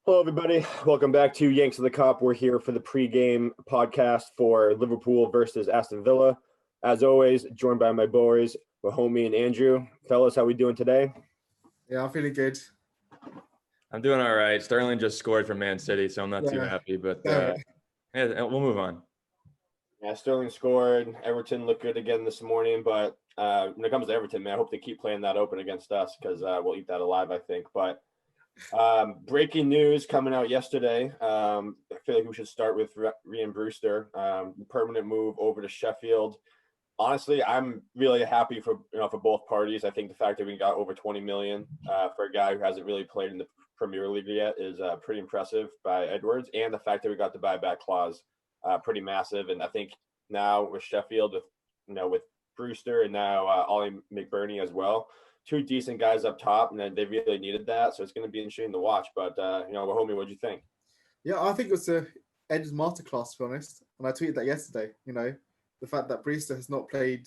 Hello, everybody. Welcome back to Yanks of the Cup. We're here for the pregame podcast for Liverpool versus Aston Villa. As always, joined by my boys, Mahomie and Andrew. Fellas, how we doing today? Yeah, I'm feeling good. I'm doing all right. Sterling just scored for Man City, so I'm not too happy, but yeah, we'll move on. Yeah, Sterling scored. Everton looked good again this morning, but when it comes to Everton, man, I hope they keep playing that open against us because we'll eat that alive, I think. But breaking news coming out yesterday. I feel like we should start with Rhian Brewster, permanent move over to Sheffield. Honestly, I'm really happy for both parties. I think the fact that we got over 20 million for a guy who hasn't really played in the Premier League yet is pretty impressive by Edwards, and the fact that we got the buyback clause pretty massive. And I think now with Sheffield, with Brewster and now Ollie McBurney as well, two decent guys up top, and they really needed that. So it's going to be interesting to watch. But Mahomie, what do you think? Yeah, I think it was Ed's masterclass, to be honest. And I tweeted that yesterday. The fact that Brewster has not played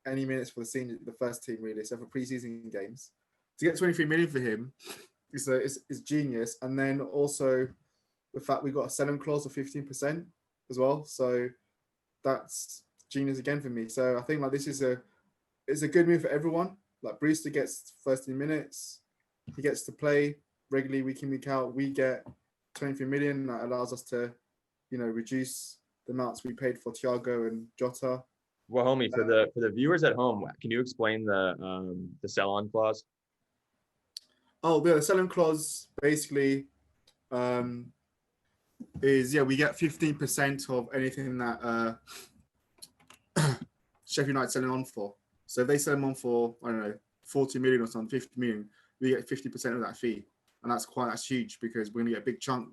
any minutes for the first team really, except for preseason games, to get 23 million for him is genius. And then also the fact we got a selling clause of 15% as well. So that's genius again for me. So I think this is a good move for everyone. Like Brewster gets first team minutes, he gets to play regularly week in, week out. We get 23 million. That allows us to, reduce the amounts we paid for Thiago and Jota. Well, homie, for the viewers at home, can you explain the sell-on clause? Oh, the sell-on clause basically is we get 15% of anything that Sheffield United selling on for. So if they sell them on for, I don't know, 40 million or something, 50 million, we get 50% of that fee. And that's huge because we're going to get a big chunk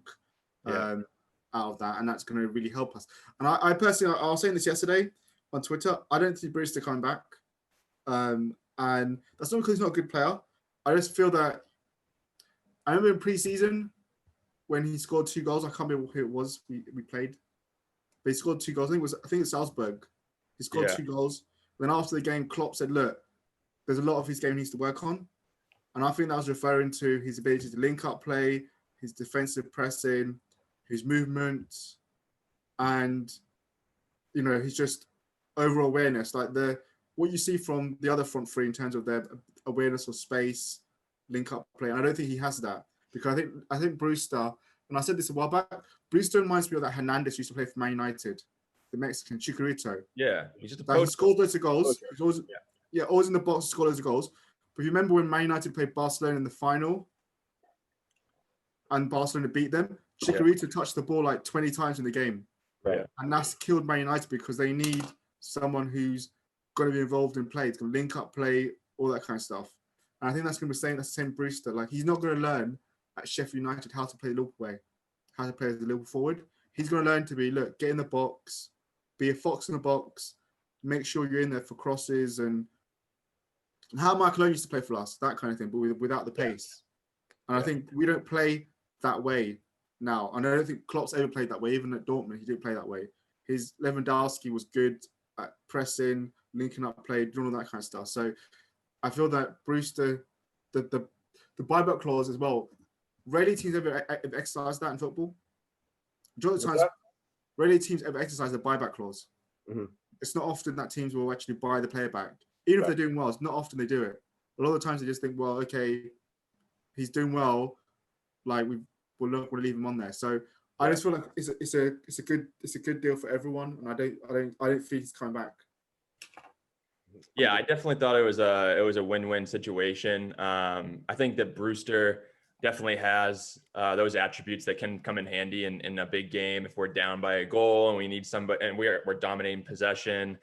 out of that. And that's going to really help us. And I personally, I was saying this yesterday on Twitter, I don't see Brewster coming back. And that's not because he's not a good player. I just feel that, I remember in pre-season when he scored 2 goals, I can't remember who it was we played. But he scored 2 goals. I think it's Salzburg. He scored 2 goals. Then after the game, Klopp said, look, there's a lot of his game he needs to work on. And I think that was referring to his ability to link up play, his defensive pressing, his movement, and, his just overall awareness. Like what you see from the other front three in terms of their awareness of space, link up play. And I don't think he has that because I think Brewster, and I said this a while back, Brewster reminds me of that Hernandez used to play for Man United. The Mexican Chicharito. Yeah, he's just he scored loads of goals. He's always in the box, scored loads of goals. But you remember when Man United played Barcelona in the final, and Barcelona beat them? Chicharito touched the ball like 20 times in the game, right? And that's killed Man United because they need someone who's going to be involved in play, it's going to link up play, all that kind of stuff. And I think that's going to be the same Brewster. Like he's not going to learn at Sheffield United how to play the Liverpool way, how to play as a Liverpool forward. He's going to learn to be get in the box. Be a fox in the box, make sure you're in there for crosses and how Michael Owen used to play for us, that kind of thing, but without the pace. And I think we don't play that way now. And I don't think Klopp's ever played that way. Even at Dortmund, he didn't play that way. His Lewandowski was good at pressing, linking up play, doing all that kind of stuff. So I feel that Brewster, the buyback clause as well, rarely teams ever exercise that in football. Majority of the times, rarely teams ever exercise the buyback clause. Mm-hmm. It's not often that teams will actually buy the player back. Even if they're doing well, it's not often they do it. A lot of the times they just think, well, okay, he's doing well, like we'll leave him on there. So I just feel like it's a good deal for everyone, and I don't think he's coming back. Yeah, I definitely thought it was a win-win situation. I think that Brewster definitely has those attributes that can come in handy in a big game. If we're down by a goal and we need somebody and we're dominating possession,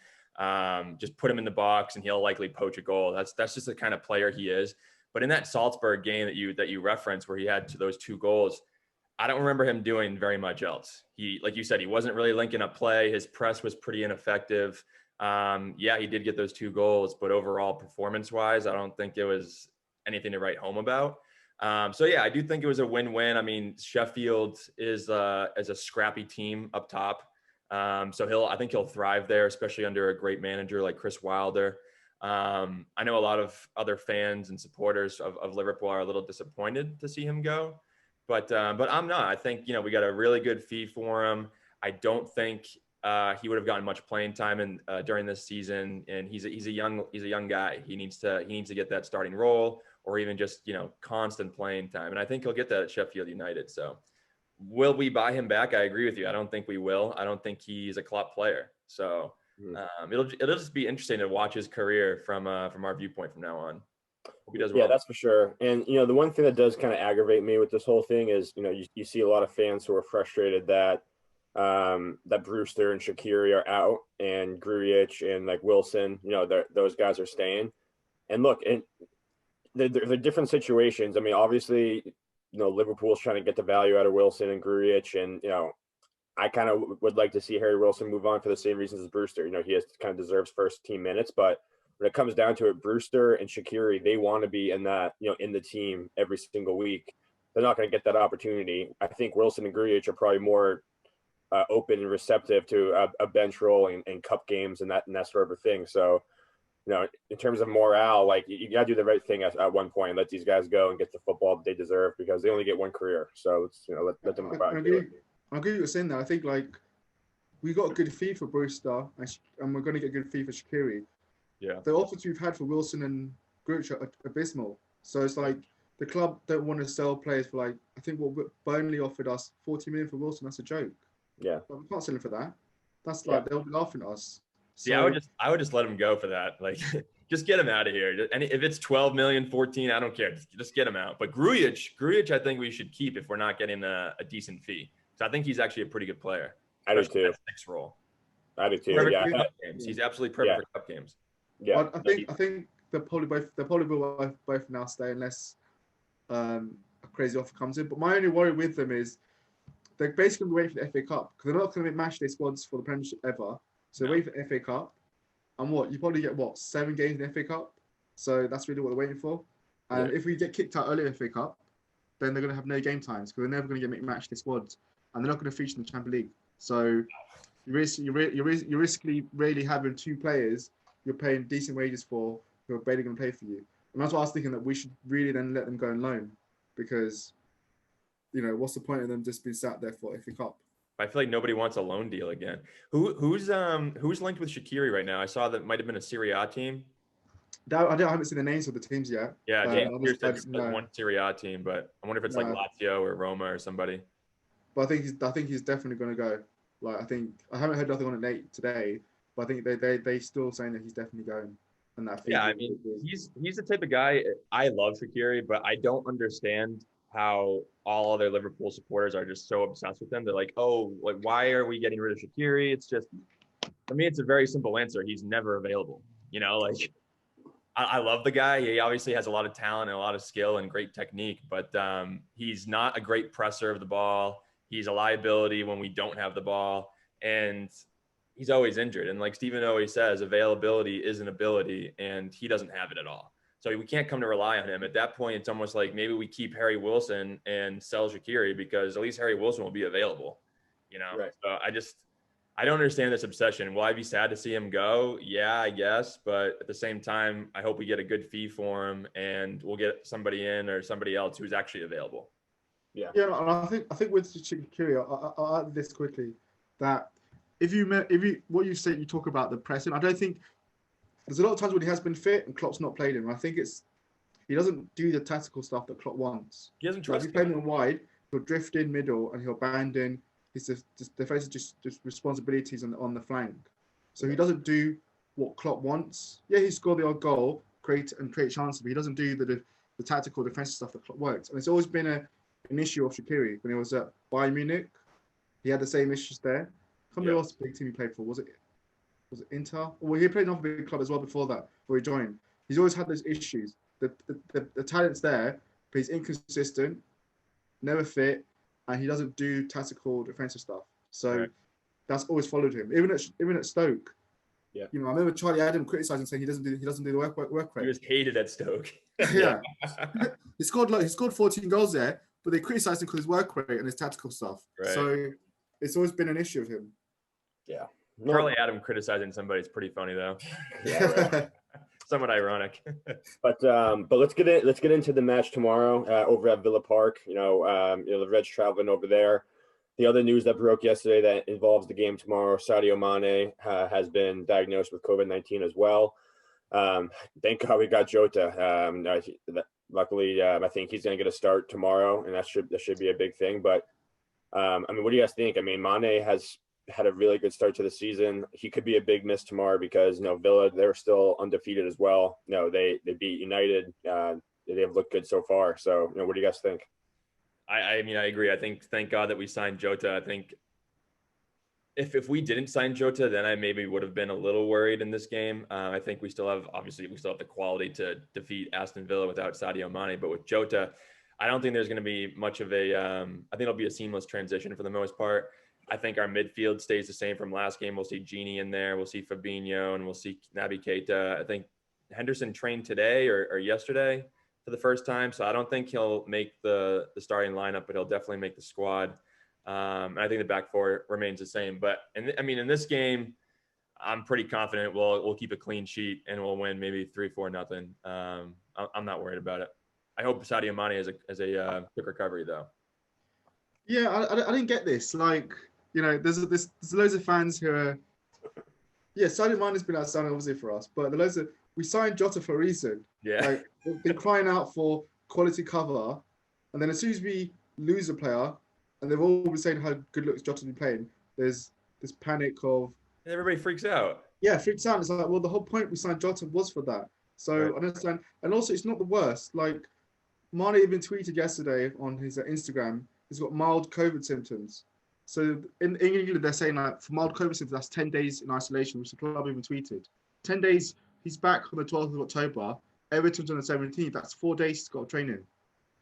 just put him in the box and he'll likely poach a goal. That's just the kind of player he is. But in that Salzburg game that you referenced where he had those 2 goals, I don't remember him doing very much else. He, like you said, he wasn't really linking up play. His press was pretty ineffective. He did get those 2 goals, but overall performance-wise, I don't think it was anything to write home about. I do think it was a win-win. I mean, Sheffield is a scrappy team up top. I think he'll thrive there, especially under a great manager like Chris Wilder. I know a lot of other fans and supporters of Liverpool are a little disappointed to see him go, But I'm not. I think, we got a really good fee for him. I don't think he would have gotten much playing time during this season. And he's a young guy. He needs to get that starting role, or even just, constant playing time. And I think he'll get that at Sheffield United. So will we buy him back? I agree with you. I don't think we will. I don't think he's a Klopp player. So it'll just be interesting to watch his career from our viewpoint from now on. Hope he does well. Yeah, that's for sure. And the one thing that does kind of aggravate me with this whole thing is you see a lot of fans who are frustrated that that Brewster and Shaqiri are out, and Grujic and like Wilson, those guys are staying. And look, and they're different situations. I mean, obviously, Liverpool's trying to get the value out of Wilson and Grujic, and I kind of would like to see Harry Wilson move on for the same reasons as Brewster. He kind of deserves first team minutes, but when it comes down to it, Brewster and Shaqiri, they want to be in that, in the team every single week. They're not going to get that opportunity. I think Wilson and Grujic are probably more open and receptive to a bench role and cup games and that sort of thing. So, in terms of morale, like you got to do the right thing at one point and let these guys go and get the football that they deserve, because they only get one career. So it's, let them do it. I agree with you saying that. I think we got a good fee for Brewster and we're going to get a good fee for Shaqiri. Yeah. The offers we've had for Wilson and Grujic are abysmal. So it's like the club don't want to sell players for I think what Burnley offered us 40 million for Wilson. That's a joke. Yeah. But we can't sell him for that. That's they'll be laughing at us. See, I would just let him go for that. Like, just get him out of here. And if it's 12 million, 14, I don't care. Just get him out. But Grujic, I think we should keep if we're not getting a decent fee. So I think he's actually a pretty good player. I do too. Sixth role. I do too. Perfect Yeah. for cup games. He's absolutely perfect for cup games. Yeah. I think they'll probably will both now stay unless a crazy offer comes in. But my only worry with them is they're basically waiting for the FA Cup, because they're not going to match their squads for the Premiership ever. So they're waiting for the FA Cup. And you probably get 7 games in the FA Cup. So that's really what they're waiting for. And if we get kicked out early in the FA Cup, then they're going to have no game times, because they're never going to match their squads, and they're not going to feature in the Champions League. So you're risky really having 2 players you're paying decent wages for who are barely going to play for you. And that's why I was thinking that we should really then let them go on loan, because what's the point of them just being sat there for FA Cup? I feel like nobody wants a loan deal again. Who's linked with Shaqiri right now? I saw that might have been a Serie A team. I haven't seen the names of the teams yet. Yeah, James Pierce said one Serie A team, but I wonder if it's like Lazio or Roma or somebody. But I think he's definitely going to go. I haven't heard nothing on it today, but I think they still saying that he's definitely going. And that he's the type of guy. I love Shaqiri, but I don't understand how all other Liverpool supporters are just so obsessed with him. They're like, why are we getting rid of Shaqiri? It's just, for me, it's a very simple answer. He's never available. I love the guy. He obviously has a lot of talent and a lot of skill and great technique, but he's not a great presser of the ball. He's a liability when we don't have the ball, and he's always injured. And like Stephen always says, availability is an ability, and he doesn't have it at all. So we can't come to rely on him. At that point, it's almost like maybe we keep Harry Wilson and sell Shaqiri, because at least Harry Wilson will be available, Right. So I don't understand this obsession. Will I be sad to see him go? Yeah, I guess. But at the same time, I hope we get a good fee for him, and we'll get somebody in or somebody else who's actually available. Yeah. Yeah, and I think with Shaqiri, I'll add this quickly, that if you what you said, you talk about the pressing. I don't think there's a lot of times when he has been fit and Klopp's not played him. I think he doesn't do the tactical stuff that Klopp wants. He doesn't trust. If he's playing him wide, he'll drift in middle and he'll abandon his defensive just responsibilities on the flank. So he doesn't do what Klopp wants. Yeah, he scored the odd goal, create chances, but he doesn't do the tactical defensive stuff that Klopp works. And it's always been an issue of Shaqiri when he was at Bayern Munich. He had the same issues there. How many else big team he played for? Was it Inter? Well, he played in another big club as well before that, before he joined. He's always had those issues. The talent's there, but he's inconsistent, never fit, and he doesn't do tactical defensive stuff. So that's always followed him. Even at Stoke. Yeah. I remember Charlie Adam criticizing, saying he doesn't do the work rate. He was hated at Stoke. Yeah. He scored 14 goals there, but they criticized him because his work rate and his tactical stuff. Right. So it's always been an issue of him. Yeah. Charlie Adam criticizing somebody is pretty funny, though. Yeah, right. somewhat ironic. But let's get into the match tomorrow over at Villa Park. The Reds traveling over there. The other news that broke yesterday that involves the game tomorrow, Sadio Mane has been diagnosed with COVID-19 as well. Thank God we got Jota. Luckily, I think he's going to get a start tomorrow, and that should be a big thing. But what do you guys think? Mane has had a really good start to the season. He could be a big miss tomorrow because Villa, they're still undefeated as well. They beat United. They have looked good so far. So what do you guys think? I agree. I think thank God that we signed Jota. I think if we didn't sign Jota, then I maybe would have been a little worried in this game. I think we still have the quality to defeat Aston Villa without Sadio Mane, but with Jota, I don't think there's going to be much of a. I think it'll be a seamless transition for the most part. I think our midfield stays the same from last game. We'll see Gini in there. We'll see Fabinho, and we'll see Naby Keita. I think Henderson trained today or yesterday for the first time, so I don't think he'll make the starting lineup, but he'll definitely make the squad. And I think the back four remains the same. But in this game, I'm pretty confident we'll keep a clean sheet and we'll win maybe 3-4-0. I'm not worried about it. I hope Sadio Mane has a quick recovery though. Yeah, I didn't get this. There's loads of fans who are. Yeah, Sadio Mane has been outstanding obviously for us, but we signed Jota for a reason. Yeah, they're crying out for quality cover, and then as soon as we lose a player, and they've all been saying how good looks Jota been playing, there's this panic of. And everybody freaks out. Yeah, freaks out. It's like, well, the whole point we signed Jota was for that. So right. I understand, and also it's not the worst. Mane even tweeted yesterday on his Instagram, he's got mild COVID symptoms. So in England, they're saying for mild COVID symptoms, that's 10 days in isolation, which the club even tweeted. 10 days, he's back on the 12th of October. Everton's on the 17th. That's 4 days he's got training.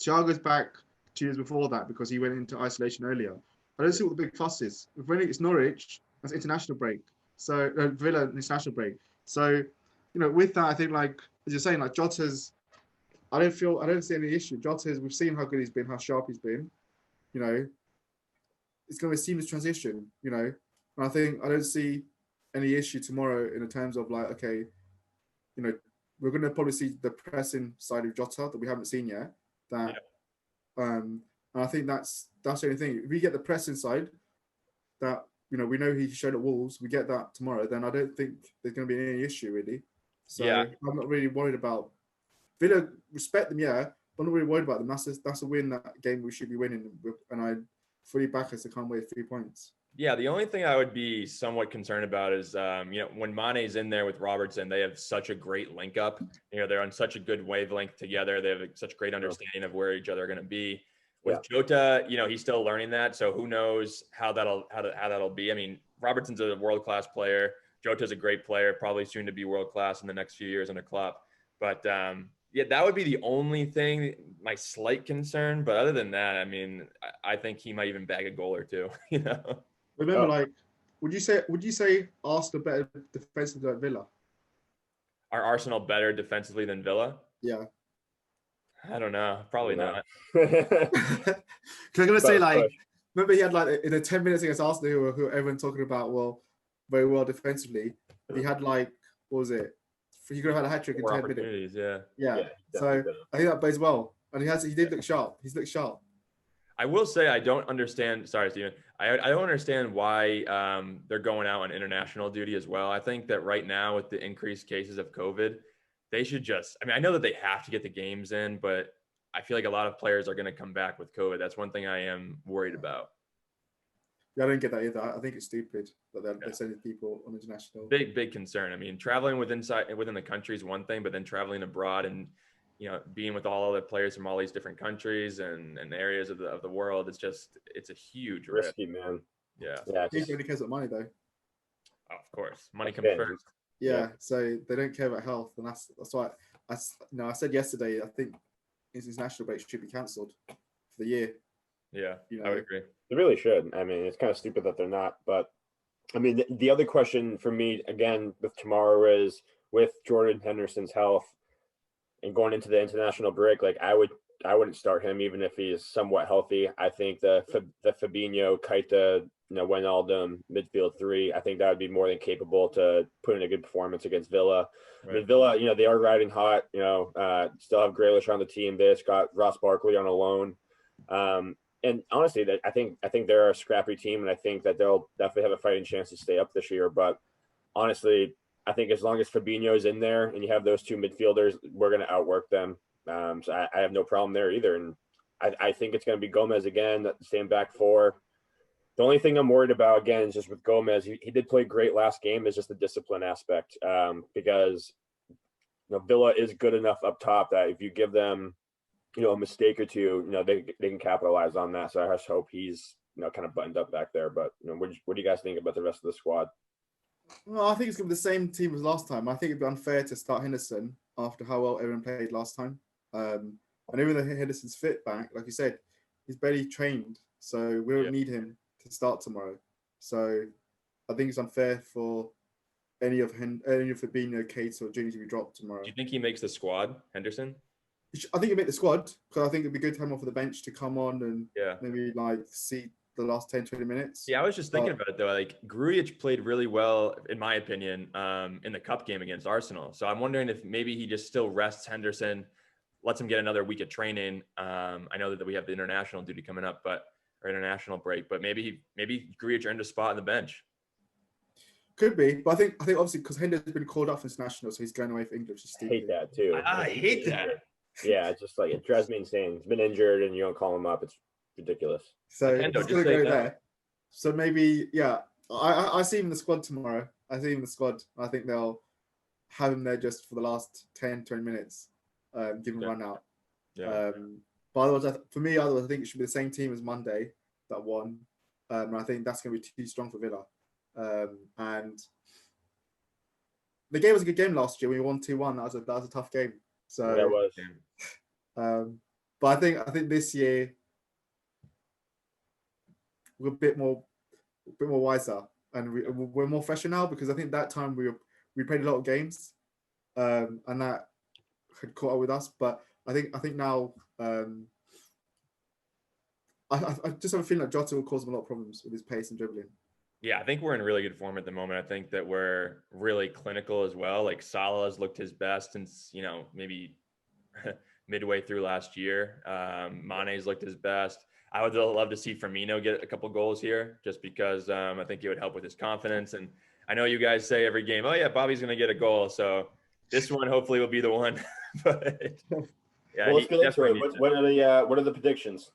Thiago's back 2 years before that because he went into isolation earlier. I don't see what the big fuss is. If it's Norwich, that's international break. So Villa, international break. So, with that, I think as you're saying, Jota's, I don't see any issue. Jota's, we've seen how good he's been, how sharp he's been. It's going to be a seamless transition, And I think I don't see any issue tomorrow in the terms of we're going to probably see the pressing side of Jota that we haven't seen yet. And I think that's the only thing. If we get the pressing side that we know he showed at Wolves, we get that tomorrow, then I don't think there's going to be any issue really. So yeah. I'm not really worried about Villa. Respect them, yeah, but I'm not really worried about them. That's a win. That game we should be winning, and I fully back us to come away with 3 points. Yeah, the only thing I would be somewhat concerned about is, when Mane's in there with Robertson, they have such a great link up. They're on such a good wavelength together. They have such great understanding of where each other are going to be. With Jota, he's still learning that, so who knows how that'll be. Robertson's a world-class player. Jota's a great player, probably soon to be world-class in the next few years under Klopp. But that would be the only thing, my slight concern. But other than that, I think he might even bag a goal or two. Remember, would you say Arsenal better defensively than Villa? Are Arsenal better defensively than Villa? Yeah. I don't know. Probably not. Because I'm gonna say remember he had in the 10 minutes against Arsenal, who everyone's talking about very well defensively. He had what was it? He could have had a hat trick in 10 minutes. Yeah. So I think that plays well, and he did look sharp. He's looked sharp. I will say I don't understand. Sorry, Steven. I don't understand why they're going out on international duty as well. I think that right now with the increased cases of COVID, they should just. I know that they have to get the games in, but I feel like a lot of players are going to come back with COVID. That's one thing I am worried about. Yeah, I don't get that either. I think it's stupid that they're sending people on international. Big concern. Traveling within the country is one thing, but then traveling abroad and being with all the players from all these different countries and areas of the world, it's a huge risky risk. Man. Yeah. He only cares about money though. Oh, of course, money comes first. Yeah, so they don't care about health, and that's why I said yesterday. I think his international break should be cancelled for the year. Yeah, I would agree. They really should. It's kind of stupid that they're not. But the other question for me again with tomorrow is with Jordan Henderson's health and going into the international break. I wouldn't start him even if he's somewhat healthy. I think the Fabinho, Keita, Wijnaldum, midfield three. I think that would be more than capable to put in a good performance against Villa. Right. I mean, Villa, they are riding hot. Still have Grealish on the team. They just got Ross Barkley on a loan. And honestly, I think they're a scrappy team, and I think that they'll definitely have a fighting chance to stay up this year. But honestly, I think as long as Fabinho's in there and you have those two midfielders, we're going to outwork them. So I have no problem there either. And I think it's going to be Gomez again, the same back four. The only thing I'm worried about, again, is just with Gomez. He did play great last game, is just the discipline aspect, because Villa is good enough up top that if you give them, a mistake or two, they can capitalize on that. So I just hope he's, kind of buttoned up back there. But what do you guys think about the rest of the squad? Well, I think it's going to be the same team as last time. I think it'd be unfair to start Henderson after how well everyone played last time. And even though Henderson's fit back, like you said, he's barely trained, so we don't need him to start tomorrow. So I think it's unfair for any of Fabinho, Kate, or Junior to be dropped tomorrow. Do you think he makes the squad, Henderson? I think he'll make the squad, because I think it'd be good to have him off the bench to come on and maybe see the last 10-20 minutes. Yeah, I was just thinking about it though. Like Grujic played really well, in my opinion, in the cup game against Arsenal. So I'm wondering if maybe he just still rests Henderson, lets him get another week of training. I know that we have the international duty coming up, or international break, but maybe Grujic earned a spot on the bench. Could be, but I think obviously because Henderson's been called up for international, so he's going away for England. I hate that too. I hate that. Yeah, it's just like it drives me insane. He's been injured and you don't call him up. It's ridiculous. So he's going to go there. So maybe, I see him in the squad tomorrow. I think they'll have him there just for the last 10-20 minutes, give him a run out. Yeah. But otherwise, I think it should be the same team as Monday that won. And I think that's going to be too strong for Villa. And the game was a good game last year. We won 2-1. That was a tough game. So that was. But I think this year we're a bit more wiser, and we're more fresher now, because I think that time we played a lot of games, and that had caught up with us. But I think now I just have a feeling that Jota will cause him a lot of problems with his pace and dribbling. Yeah, I think we're in really good form at the moment. I think that we're really clinical as well. Like Salah has looked his best since, maybe midway through last year. Mane's looked his best. I would love to see Firmino get a couple goals here, just because I think it would help with his confidence. And I know you guys say every game, oh yeah, Bobby's going to get a goal. So this one hopefully will be the one. But yeah, let's get into it. What are the predictions?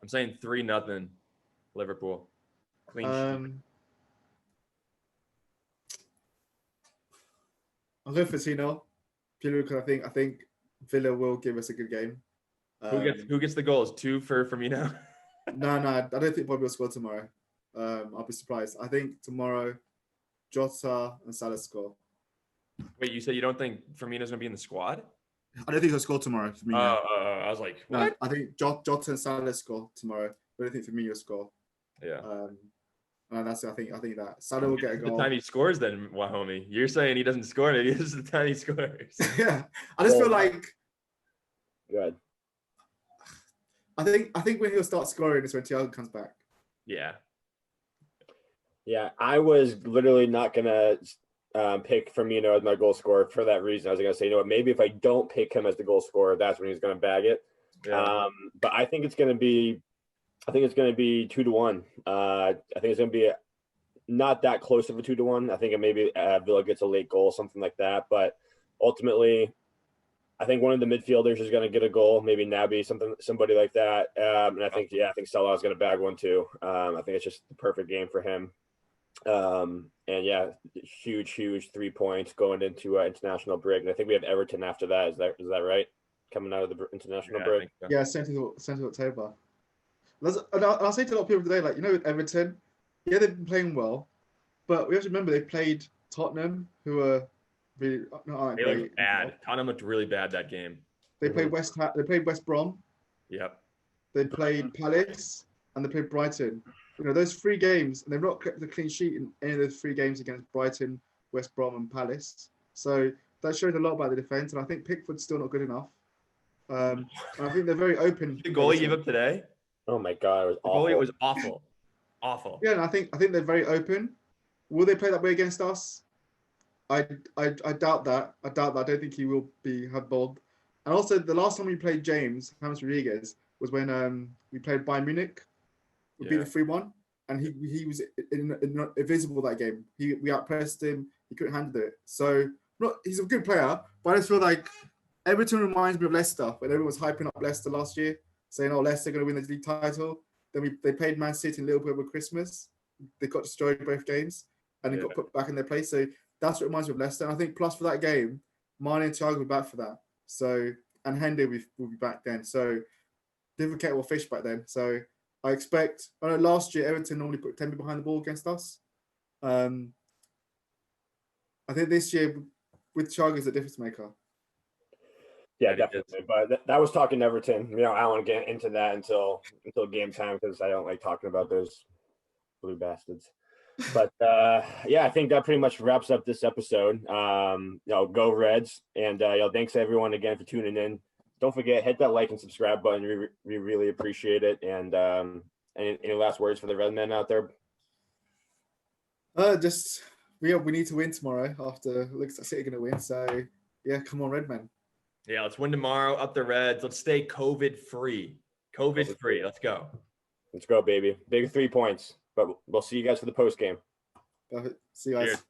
I'm saying 3-0 Liverpool. Clean sheet. I'll go for 2-0. Purely because I think Villa will give us a good game. Who gets the goals? 2 for Firmino? No, I don't think Bobby will score tomorrow. I'll be surprised. I think tomorrow Jota and Salah score. Wait, you said you don't think Firmino's going to be in the squad? I don't think he'll score tomorrow. I was like, what? No, I think Jota and Salah score tomorrow. But I don't think Firmino will score. Yeah. And that's I think that Salah will get a goal. The time he scores, then homie. You're saying he doesn't score. Maybe this is the time he scores. Yeah, I just feel like. Good. I think when he'll start scoring is when Thiago comes back. Yeah. Yeah, I was literally not gonna pick Firmino as my goal scorer for that reason. I was gonna say, maybe if I don't pick him as the goal scorer, that's when he's gonna bag it. Yeah. But I think it's gonna be 2-1. I think it's going to be not that close of a 2-1. I think maybe Villa gets a late goal, something like that. But ultimately, I think one of the midfielders is going to get a goal, maybe Naby, somebody like that. And I think Salah is going to bag one too. I think it's just the perfect game for him. And yeah, huge 3 points going into international break. And I think we have Everton after that. Is that right? Coming out of the international break. So. Yeah, 7th of October. And I'll say to a lot of people today, with Everton, they've been playing well, but we have to remember they played Tottenham, who are really not they great. Looked bad. Tottenham looked really bad that game. They played They played West Brom. Yep. They played Palace and they played Brighton. Those 3 games, and they've not kept the clean sheet in any of those 3 games against Brighton, West Brom, and Palace. So that shows a lot about the defense, and I think Pickford's still not good enough. I think they're very open. The goal he gave up today. Oh my God, it was awful. It was awful. Awful. Yeah, and I think they're very open. Will they play that way against us? I doubt that. I don't think he will have bold. And also, the last time we played James Rodriguez was when we played Bayern Munich. We beat the 3-1, and he was invisible that game. We outpressed him. He couldn't handle it. So he's a good player, but I just feel like Everton reminds me of Leicester when everyone was hyping up Leicester last year, saying, "Oh, Leicester going to win the league title." Then they played Man City and Liverpool over Christmas. They got destroyed both games, and they got put back in their place. So that's what reminds me of Leicester. And I think plus for that game, Mane and Thiago will be back for that. So and Hendy will be back then. So different kettle of fish back then. So I expect. I know last year Everton normally put 10 behind the ball against us. I think this year with Thiago is a difference maker. Yeah, definitely. But that was talking Everton. I don't want to get into that until game time because I don't like talking about those blue bastards. But I think that pretty much wraps up this episode. Go Reds, and thanks everyone again for tuning in. Don't forget, hit that like and subscribe button. We really appreciate it. And any last words for the Red Men out there? We need to win tomorrow. After looks like City going to win. So yeah, come on, Red Men. Yeah, let's win tomorrow. Up the Reds. Let's stay COVID free. COVID free. Let's go. Let's go, baby. Big 3 points. But we'll see you guys for the post game. See you guys. Cheers.